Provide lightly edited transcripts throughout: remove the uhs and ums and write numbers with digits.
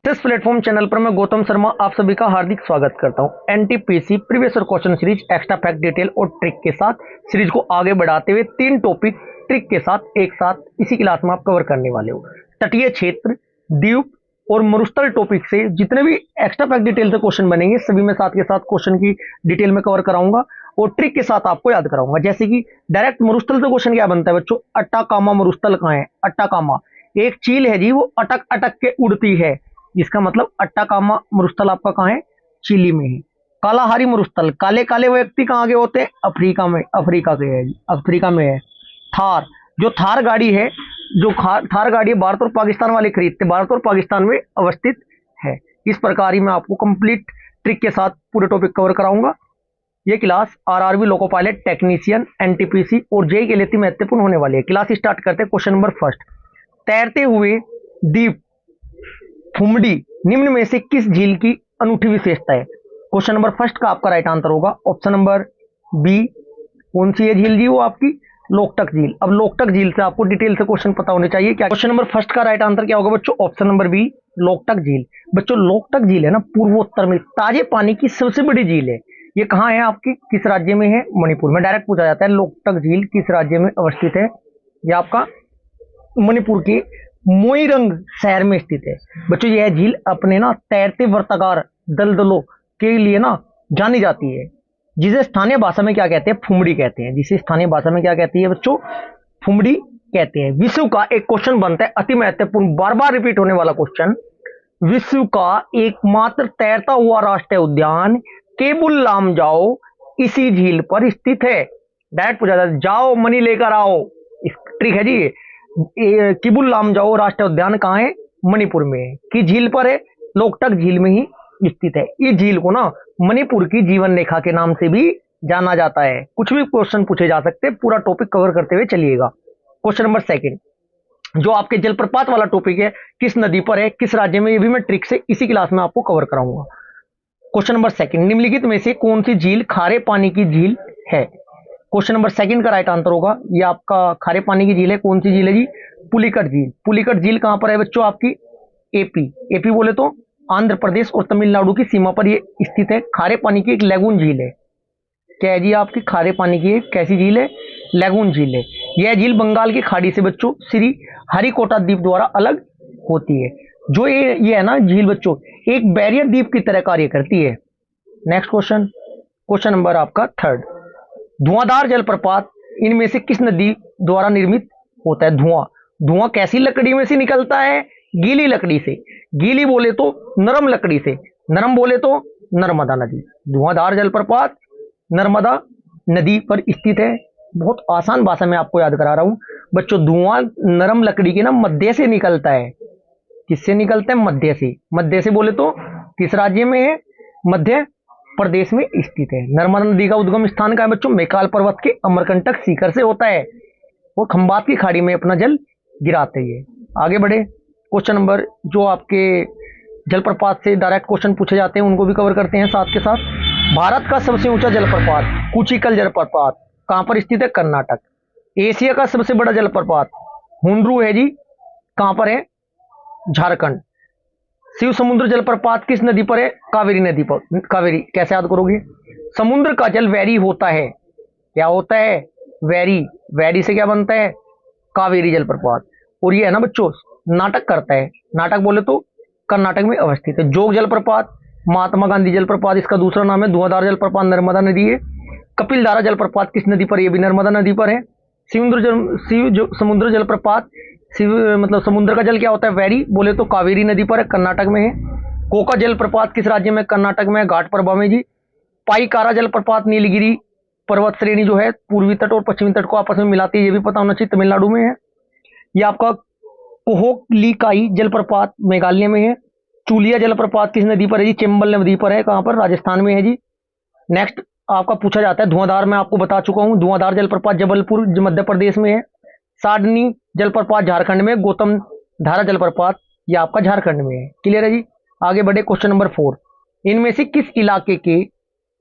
इस platform channel पर मैं गौतम शर्मा आप सभी का हार्दिक स्वागत करता हूं। NTPC previous question series extra fact detail और ट्रिक के साथ सीरीज को आगे बढ़ाते हुए 3 टॉपिक ट्रिक के साथ एक साथ इसी क्लास में आप कवर करने वाले हो। तटीय क्षेत्र, द्वीप और मरुस्थल टॉपिक से जितने भी एक्स्ट्रा फैक्ट डिटेल से क्वेश्चन बनेंगे सभी में साथ के साथ क्वेश्चन की डिटेल में कवर कराऊंगा और ट्रिक के साथ आपको याद कराऊंगा। जैसे कि डायरेक्ट मरुस्थल से क्वेश्चन क्या बनता है बच्चों, अट्टाकामा मरुस्थल कहाँ है। अट्टाकामा एक चील है जी, वो अटक अटक के उड़ती है, इसका मतलब अट्टाकामा मरुस्थल आपका कहाँ है, चिली में है। कालाहारी मरुस्थल, काले काले व्यक्ति कहाँ के होते हैं, अफ्रीका में, अफ्रीका के है, अफ्रीका में है। थार, जो थार गाड़ी है, जो थार गाड़ी है भारत और पाकिस्तान वाले खरीदते, भारत और पाकिस्तान में अवस्थित है। इस प्रकार ही मैं आपको कंप्लीट ट्रिक के साथ पूरे टॉपिक कवर कराऊंगा। ये class RRB loco pilot technician NTPC और जेई के लिए अति महत्वपूर्ण होने वाली है। क्लास स्टार्ट करते हैं। क्वेश्चन नंबर फर्स्ट, तैरते हुए द्वीप फुमडी निम्न में से किस झील की अनूठी विशेषता है। क्वेश्चन नंबर फर्स्ट का आपका राइट आंसर होगा ऑप्शन नंबर बी। कौन सी है झील जी, वो आपकी लोकटक झील। अब लोकटक झील से आपको डिटेल से क्वेश्चन पता होने चाहिए। क्या क्वेश्चन नंबर फर्स्ट का राइट आंसर क्या होगा बच्चों, ऑप्शन नंबर बी लोकटक झील। बच्चों लोकटक झील है ना पूर्वोत्तर में ताजे पानी की सबसे बड़ी झील है। ये कहाँ है आपकी, किस राज्य में है, मणिपुर में। डायरेक्ट पूछा जाता है लोकटक झील किस राज्य में अवस्थित है। ये आपका मणिपुर के मोइरंग शहर में स्थित है। बच्चों यह झील अपने ना तैरते वर्ताकार दलदलों के लिए ना जानी जाती है, जिसे स्थानीय भाषा में क्या कहते हैं, फुमड़ी कहते हैं। जिसे स्थानीय भाषा में क्या कहती है बच्चों, फुमड़ी कहते हैं। विश्व का एक क्वेश्चन बनता है अति महत्वपूर्ण, बार बार रिपीट होने वाला क्वेश्चन, विश्व का एकमात्र तैरता हुआ राष्ट्रीय उद्यान केबुल लामजाओ इसी झील पर स्थित है। डायरेक्ट पूछा जाता है, जाओ मनी लेकर आओ, इस ट्रिक है जी। किबुल लामजाओ राष्ट्रीय उद्यान कहाँ है, मणिपुर में है। कि झील पर है, लोकटक झील में ही स्थित है। इस झील को ना मणिपुर की जीवन रेखा के नाम से भी जाना जाता है। कुछ भी क्वेश्चन पूछे जा सकते हैं, पूरा टॉपिक कवर करते हुए चलिएगा। क्वेश्चन नंबर सेकंड, जो आपके जलप्रपात वाला टॉपिक है, किस नदी पर है, किस राज्य में, ये भी मैं ट्रिक से इसी क्लास में आपको कवर कराऊंगा। क्वेश्चन नंबर सेकंड, निम्नलिखित में से कौन सी झील खारे पानी की झील है। क्वेश्चन नंबर सेकंड का राइट आंसर होगा, ये आपका खारे पानी की झील है। कौन सी झील है जी, पुलिकट झील। पुलिकट झील कहां पर है बच्चों, आपकी एपी। एपी बोले तो आंध्र प्रदेश और तमिलनाडु की सीमा पर ये स्थित है। खारे पानी की एक लैगून झील है। क्या है जी आपकी खारे पानी की एक कैसी झील है, लैगून झील है। यह झील बंगाल की खाड़ी से बच्चों श्री हरिकोटा द्वीप द्वारा अलग होती है। जो ये है ना झील बच्चों, एक बैरियर द्वीप की तरह कार्य करती है। नेक्स्ट क्वेश्चन, क्वेश्चन नंबर आपका थर्ड, धुआंधार जलप्रपात इनमें से किस नदी द्वारा निर्मित होता है। धुआं, धुआं कैसी लकड़ी में से निकलता है, गीली लकड़ी से। गीली बोले तो नरम लकड़ी से, नरम बोले तो नर्मदा नदी। धुआंधार जलप्रपात नर्मदा नदी पर स्थित है। बहुत आसान भाषा में आपको याद करा रहा हूं बच्चों। धुआं नरम लकड़ी के ना मध्य से निकलता है। किससे निकलता है, मध्य से। मध्य से बोले तो किस राज्य में है, मध्य प्रदेश में स्थित है। नर्मदा नदी का उद्गम स्थान का है बच्चों, मैकाल पर्वत के अमरकंटक शिखर से होता है। वो खंबात की खाड़ी में अपना जल गिराते हैं। आगे बढ़े, क्वेश्चन नंबर जो आपके जलप्रपात से डायरेक्ट क्वेश्चन पूछे जाते हैं उनको भी कवर करते हैं साथ के साथ। भारत का सबसे ऊंचा जलप्रपात कुचिकल जलप्रपात कहां पर स्थित है, कर्नाटक। एशिया का सबसे बड़ा जलप्रपात हुंड्रू है जी, कहां पर है, झारखंड। शिव समुद्र जलप्रपात किस नदी पर है, कावेरी नदी पर। कावेरी कैसे याद करोगे, समुद्र का जल वैरी होता है। क्या होता है, वैरी। वैरी से क्या बनता है, कावेरी जलप्रपात। और ये है ना बच्चों नाटक करता है। नाटक बोले तो कर्नाटक में अवस्थित है। जोग जलप्रपात महात्मा गांधी जलप्रपात, इसका दूसरा नाम है। धुआंधार जलप्रपात नर्मदा नदी है। कपिलधारा जलप्रपात किस नदी पर, यह भी नर्मदा नदी पर है। समुद्र जलप्रपात, शिव मतलब समुद्र का जल क्या होता है, वैरी बोले तो कावेरी नदी पर है, कर्नाटक में है। कोका जलप्रपात किस राज्य में, कर्नाटक में, घाट प्रभा में जी। पाईकारा जलप्रपात नीलगिरी पर्वत श्रेणी जो है पूर्वी तट और पश्चिमी तट को आपस में मिलाती है, ये भी पता होना चाहिए, तमिलनाडु में है। ये आपका कोहोलीकाई जलप्रपात मेघालय में है। चूलिया जलप्रपात किस नदी पर है जी, चंबल नदी पर है, कहां पर, राजस्थान में है जी। नेक्स्ट आपका पूछा जाता है धुआंधार, मैं आपको बता चुका हूं, धुआंधार जलप्रपात जबलपुर मध्य प्रदेश में है। साडनी जलप्रपात झारखंड में। गौतम धारा जलप्रपात ये आपका झारखंड में है। क्लियर है जी। आगे बढ़े, क्वेश्चन नंबर 4, इनमें से किस इलाके के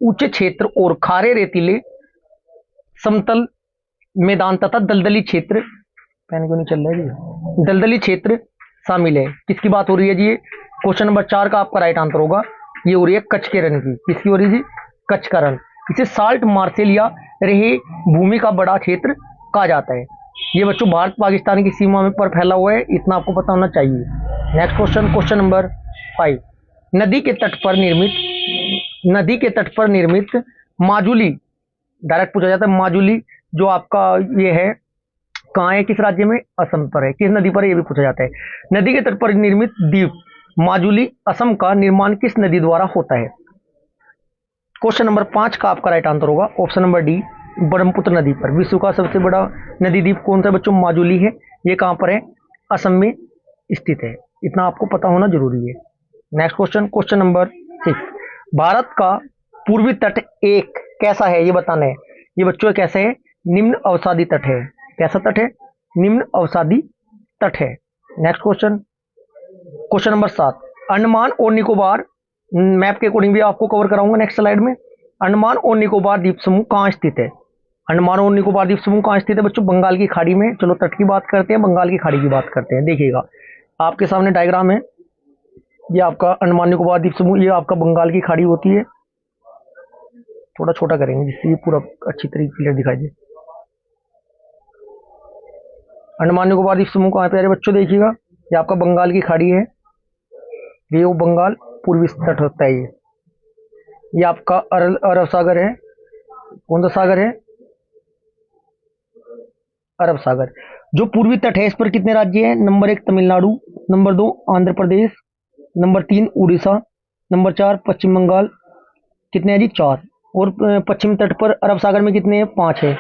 ऊंचे क्षेत्र और खारे रेतीले समतल मैदान तथा दलदली क्षेत्र, पेन क्यों नहीं चल रहा है जी, दलदली क्षेत्र शामिल है। किसकी बात हो रही है जी, क्वेश्चन नंबर 4 का आपका राइट आंसर होगा, ये हो रही है कच्छ के रण की। किसकी हो रही है जी? कच्छ का रण। इसे साल्ट मार्शल या रेहे भूमि का बड़ा क्षेत्र कहा जाता है। ये बच्चों भारत पाकिस्तान की सीमा में पर फैला हुआ है, इतना आपको पता होना चाहिए। Next question, question number 5। नदी के तट पर निर्मित माजुली, डायरेक्ट पूछा जाता है माजुली जो आपका ये है कहाँ है, किस राज्य में? असम पर है। किस नदी पर है ये भी पूछा जाता है। नदी के तट पर निर्मित द्वीप माजुली असम का निर्माण किस नदी द्वारा होता है? क्वेश्चन नंबर 5 का आपका राइट आंसर होगा ऑप्शन नंबर डी, ब्रह्मपुत्र नदी पर। विश्व का सबसे बड़ा नदी द्वीप कौन सा बच्चों? माजुली है। ये कहाँ पर है? असम में स्थित है, इतना आपको पता होना जरूरी है। Next question, question number 6। Bharat का पूर्वी तट एक कैसा है ये बताना है। ये बच्चों कैसा है? निम्न अवसादी तट है। कैसा तट है? निम्न अवसादी तट है। Next question, question number 7। Andaman और निकोबार, मैप के अकॉर्डिंग भी आपको कवर कराऊंगा नेक्स्ट स्लाइड में। अंडमान और निकोबार द्वीप समूह कहाँ स्थित है? अंडमान और निकोबार द्वीप समूह कहाँ स्थित है बच्चों? बंगाल की खाड़ी में। चलो तट की बात करते हैं, बंगाल की खाड़ी की बात करते हैं। देखिएगा आपके सामने डायग्राम है, ये आपका अंडमान निकोबार द्वीप समूह, ये आपका बंगाल की खाड़ी होती है। थोड़ा छोटा करेंगे जिससे ये पूरा अच्छी तरीके क्लियर दिखाई दे। अंडमान निकोबार द्वीप समूह कहाँ पे है बच्चों? देखिएगा ये आपका बंगाल की खाड़ी है, ये वो बंगाल पूर्वी तट होता है। ये आपका अरब सागर है। कौन सा सागर है? अरब सागर। जो पूर्वी तट है इस पर कितने राज्य हैं? Number 1 Tamil Nadu, number 2 Andhra Pradesh, number 3 Orissa, number 4 पश्चिम बंगाल। कितने हैं जी? 4। और पश्चिमी तट पर अरब सागर में कितने हैं? 5 है।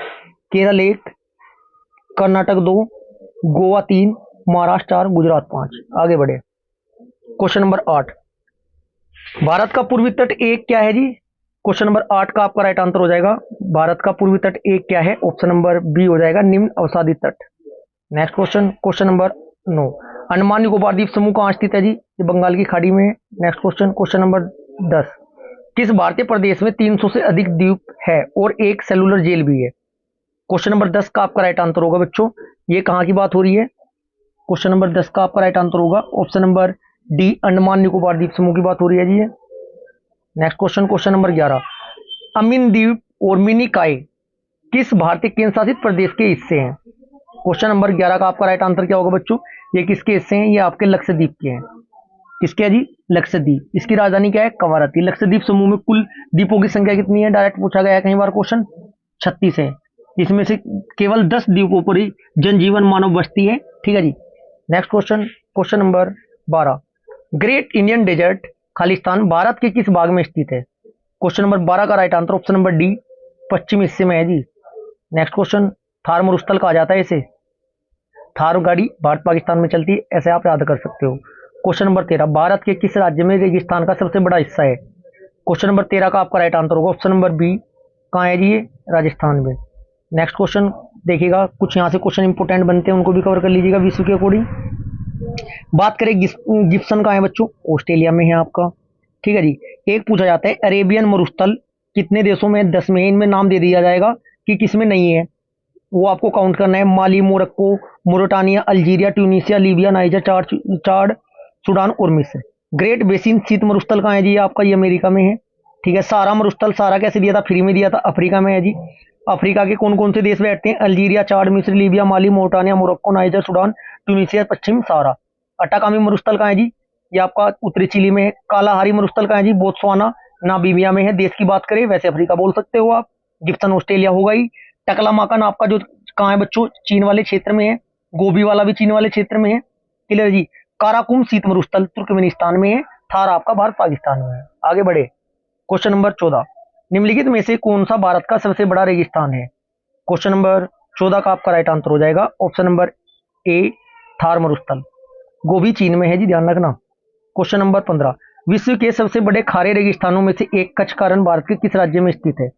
केरल 1, कर्नाटक 2, गोवा 3, महाराष्ट्र 4, गुजरात 5। आगे बढ़े, क्वेश्चन नंबर 8। भारत का पूर्वी तट एक क्या है जी? क्वेश्चन नंबर 8 का आपका राइट आंसर हो जाएगा, भारत का पूर्वी तट एक क्या है? ऑप्शन नंबर बी हो जाएगा, निम्न अवसादी तट। Next question, question number 9। Andaman Nicobar द्वीप समूह कहाँ स्थित है जी? ये बंगाल की खाड़ी में है। Next question, question number 10। किस भारतीय प्रदेश में 300 से अधिक द्वीप है और एक सेलुलर जेल भी है? क्वेश्चन नंबर 10 का आपका राइट आंसर होगा बच्चों, ये कहाँ की बात हो रही है? क्वेश्चन नंबर 10 का आपका राइट आंसर होगा option number D, Andaman Nicobar द्वीप समूह की बात हो रही है जी ये। Next question, question number 11। अमीन द्वीप और मिनिकॉय किस भारतीय केंद्र शासित प्रदेश के हिस्से हैं? क्वेश्चन नंबर 11 का आपका राइट आंसर क्या होगा बच्चों? ये किसके हिस्से हैं? ये आपके लक्षद्वीप के हैं। किसके है जी? लक्षद्वीप। इसकी राजधानी क्या है? कवारत्ती। लक्षद्वीप समूह में कुल द्वीपों की संख्या कितनी है? डायरेक्ट पूछा गया है कई बार क्वेश्चन, 36 है। इसमें से केवल 10 द्वीपों पर ही जनजीवन मानव बसती है। ठीक है जी। Next question, question number 12। Great Indian desert Khalistan Bharat के किस भाग में स्थित है? क्वेश्चन नंबर 12 का right answer option number D, पश्चिम हिस्से में है जी। नेक्स्ट क्वेश्चन, थार मरुस्थल कहा जाता है इसे। थार गाड़ी भारत पाकिस्तान में चलती है, ऐसे आप याद कर सकते हो। Question number 13। भारत के किस राज्य में रेगिस्तान का सबसे बड़ा हिस्सा है? क्वेश्चन नंबर 13 का आपका राइट आंसर होगा ऑप्शन नंबर बी, कहाँ है जी? ये राजस्थान में। नेक्स्ट क्वेश्चन देखिएगा, कुछ यहाँ से क्वेश्चन इंपोर्टेंट बनते हैं, उनको भी कवर कर लीजिएगा विश्व के अकॉर्डिंग। बात करें गिब्सन कहाँ है बच्चों? ऑस्ट्रेलिया में है आपका। ठीक है जी। एक पूछा जाता है अरेबियन मरुस्थल कितने देशों में? 10 में। इनमें नाम दे दिया जाएगा कि किसमें नहीं है, वो आपको काउंट करना है। Mali, Morocco, Mauritania, Algeria, Tunisia, Libya, Niger, Chad, Sudan और मिस्र। ग्रेट बेसिन शीत मरुस्थल कहाँ है जी? आपका ये अमेरिका में है। ठीक है। सारा मरुस्थल, सारा कैसे दिया था? फ्री में दिया था, अफ्रीका में है जी। अफ्रीका के कौन कौन से देश बैठते हैं? अल्जीरिया, चाड, मिस्र, Libya, Mali, Mauritania, Morocco, Niger, Sudan, Tunisia, पश्चिम सहारा। अटाकामी मरुस्थल कहाँ है जी? ये आपका उत्तरी चिली में है। कालाहारी मरुस्थल कहाँ है जी? बोत्सवाना, नामीबिया में है। देश की बात करें वैसे अफ्रीका बोल सकते हो आप। गिब्सन ऑस्ट्रेलिया होगा ही। टकलामाकन आपका जो कहाँ है बच्चों? चीन वाले क्षेत्र में है। गोबी वाला भी चीन वाले क्षेत्र में है। क्लियर जी। काराकुम शीत मरुस्थल तुर्कमेनिस्तान में है। थार आपका भारत पाकिस्तान में है। आगे बढ़े, क्वेश्चन नंबर 14। निम्नलिखित में से कौन सा भारत का सबसे बड़ा रेगिस्तान है? क्वेश्चन नंबर 14 का आपका राइट आंसर हो जाएगा ऑप्शन नंबर ए, थार मरुस्थल। गोबी चीन में है जी, ध्यान रखना। Question number 15। विश्व के सबसे बड़े खारे रेगिस्तानों में से एक कच्छ का रण भारत के किस राज्य में स्थित है?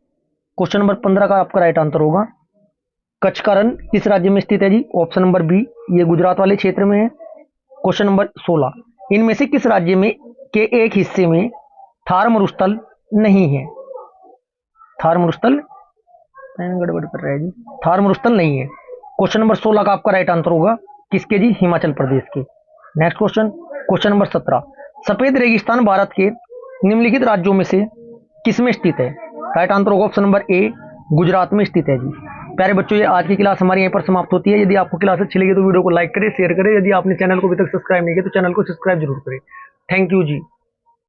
क्वेश्चन नंबर 15 का आपका राइट आंसर होगा कच्छ का रण किस राज्य में स्थित है जी? ऑप्शन नंबर बी, ये गुजरात वाले क्षेत्र में है। Question number 16। इनमें से किस राज्य में के एक हिस्से में थार मरुस्थल नहीं है? थार मरुस्थल गड़बड़ कर रहा है जी, थार मरुस्थल नहीं है। क्वेश्चन नंबर 16 का आपका राइट आंसर होगा किसके जी? हिमाचल प्रदेश के। Next question, question number 17। सफेद रेगिस्तान भारत के निम्नलिखित राज्यों में से किसमें स्थित है? राइट आंसर होगा ऑप्शन नंबर ए, गुजरात में स्थित है जी। प्यारे बच्चों, ये आज की क्लास हमारी यहीं पर समाप्त होती है। यदि आपको क्लास अच्छी लगी तो वीडियो को लाइक करें, शेयर करें। यदि आपने चैनल को अभी तक सब्सक्राइब नहीं किया तो चैनल को सब्सक्राइब जरूर करें। Thank you ji.